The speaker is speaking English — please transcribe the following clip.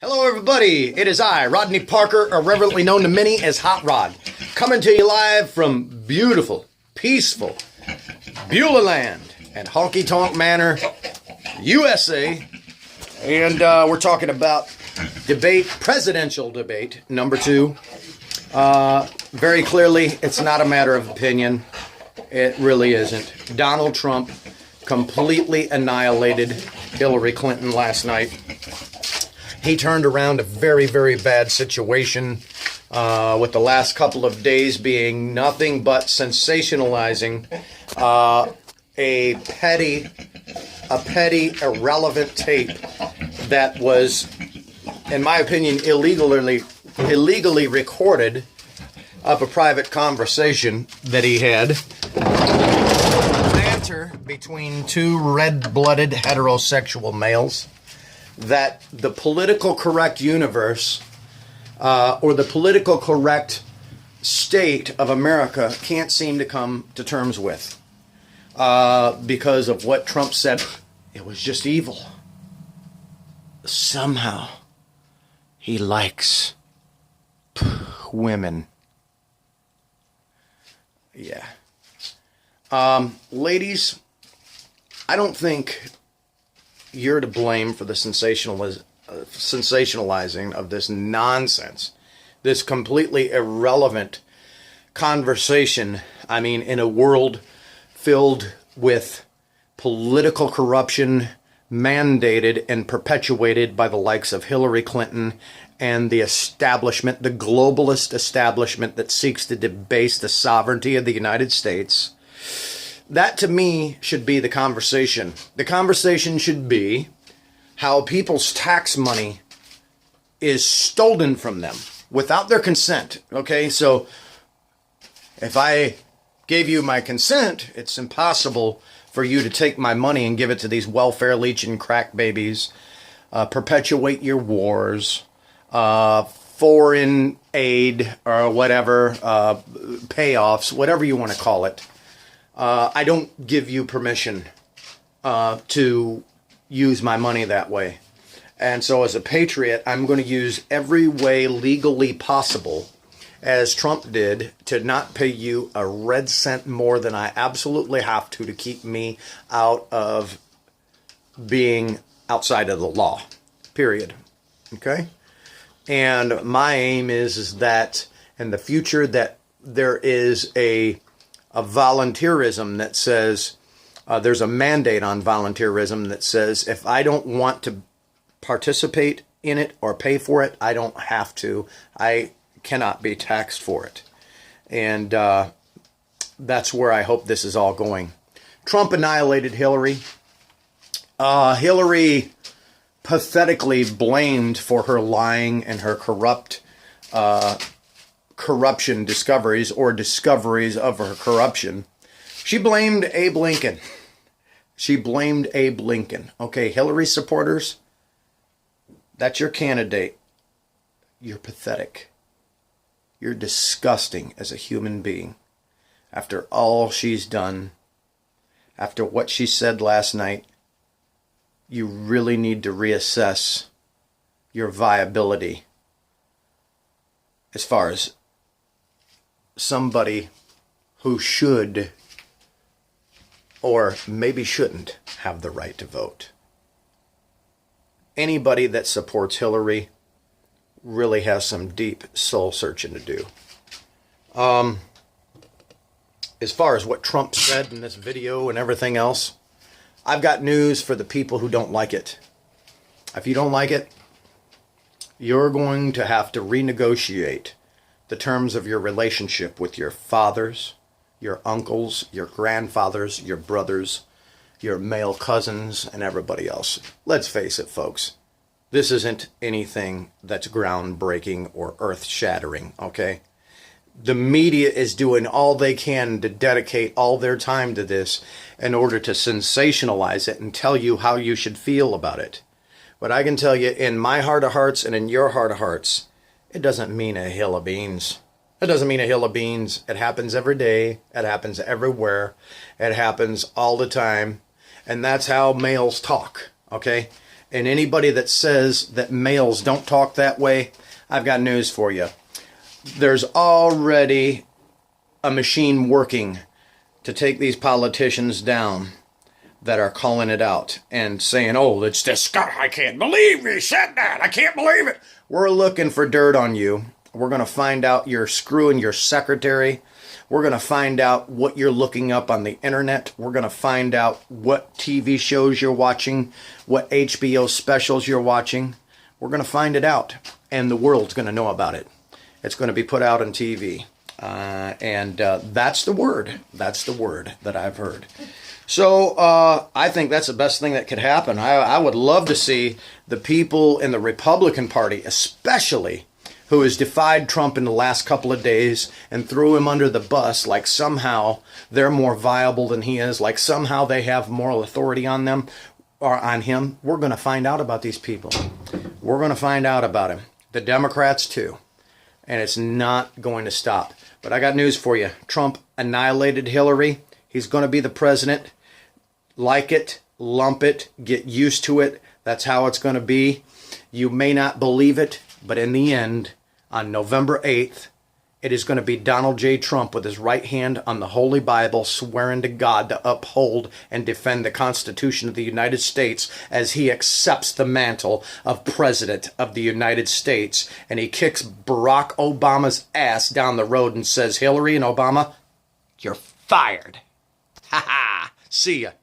Hello, everybody. It is I, Rodney Parker, irreverently known to many as Hot Rod, coming to you live from beautiful, peaceful Beulah Land and Honky Tonk Manor, USA. And we're talking about presidential debate number 2. Very clearly, it's not a matter of opinion. It really isn't. Donald Trump completely annihilated Hillary Clinton last night. He turned around a very, very bad situation, with the last couple of days being nothing but sensationalizing a petty, irrelevant tape that was, in my opinion, illegally recorded of a private conversation that he had. Banter between two red-blooded heterosexual males that the political correct universe or the political correct state of America can't seem to come to terms with because of what Trump said. It was just evil. Somehow he likes women. Yeah. Ladies, I don't think you're to blame for the sensationalizing of this nonsense, this completely irrelevant conversation. I mean, in a world filled with political corruption mandated and perpetuated by the likes of Hillary Clinton and the establishment, the globalist establishment that seeks to debase the sovereignty of the United States. That, to me, should be the conversation. The conversation should be how people's tax money is stolen from them without their consent. Okay, so if I gave you my consent, it's impossible for you to take my money and give it to these welfare leeching crack babies, perpetuate your wars, foreign aid or whatever, payoffs, whatever you want to call it. I don't give you permission to use my money that way. And so as a patriot, I'm going to use every way legally possible, as Trump did, to not pay you a red cent more than I absolutely have to keep me out of being outside of the law. Period. Okay? And my aim is that in the future that there is a volunteerism that says, there's a mandate on volunteerism that says if I don't want to participate in it or pay for it, I don't have to. I cannot be taxed for it. And that's where I hope this is all going. Trump annihilated Hillary. Hillary pathetically blamed for her lying and her corruption discoveries or discoveries of her corruption. She blamed Abe Lincoln. Okay, Hillary supporters, that's your candidate. You're pathetic. You're disgusting as a human being. After all she's done, after what she said last night, you really need to reassess your viability as far as somebody who should or maybe shouldn't have the right to vote. Anybody that supports Hillary really has some deep soul searching to do. As far as what Trump said in this video and everything else, I've got news for the people who don't like it. If you don't like it, you're going to have to renegotiate the terms of your relationship with your fathers, your uncles, your grandfathers, your brothers, your male cousins, and everybody else. Let's face it, folks. This isn't anything that's groundbreaking or earth-shattering, okay? The media is doing all they can to dedicate all their time to this in order to sensationalize it and tell you how you should feel about it. But I can tell you, in my heart of hearts and in your heart of hearts, it doesn't mean a hill of beans. It doesn't mean a hill of beans. It happens every day. It happens everywhere. It happens all the time. And that's how males talk, okay? And anybody that says that males don't talk that way, I've got news for you. There's already a machine working to take these politicians down that are calling it out and saying, oh, it's this guy, I can't believe he said that, I can't believe it. We're looking for dirt on you. We're going to find out you're screwing your secretary. We're going to find out what you're looking up on the internet. We're going to find out what TV shows you're watching, what HBO specials you're watching. We're going to find it out, and the world's going to know about it. It's going to be put out on TV. And that's the word. That's the word that I've heard. So I think that's the best thing that could happen. I would love to see the people in the Republican Party, especially, who has defied Trump in the last couple of days and threw him under the bus, like somehow they're more viable than he is, like somehow they have moral authority on them or on him. We're going to find out about these people. We're going to find out about him. The Democrats too. And it's not going to stop. But I got news for you. Trump annihilated Hillary. He's going to be the president. Like it, lump it, get used to it. That's how it's going to be. You may not believe it, but in the end, on November 8th, it is going to be Donald J. Trump with his right hand on the Holy Bible, swearing to God to uphold and defend the Constitution of the United States as he accepts the mantle of President of the United States. And he kicks Barack Obama's ass down the road and says, Hillary and Obama, you're fired. Ha ha. See ya.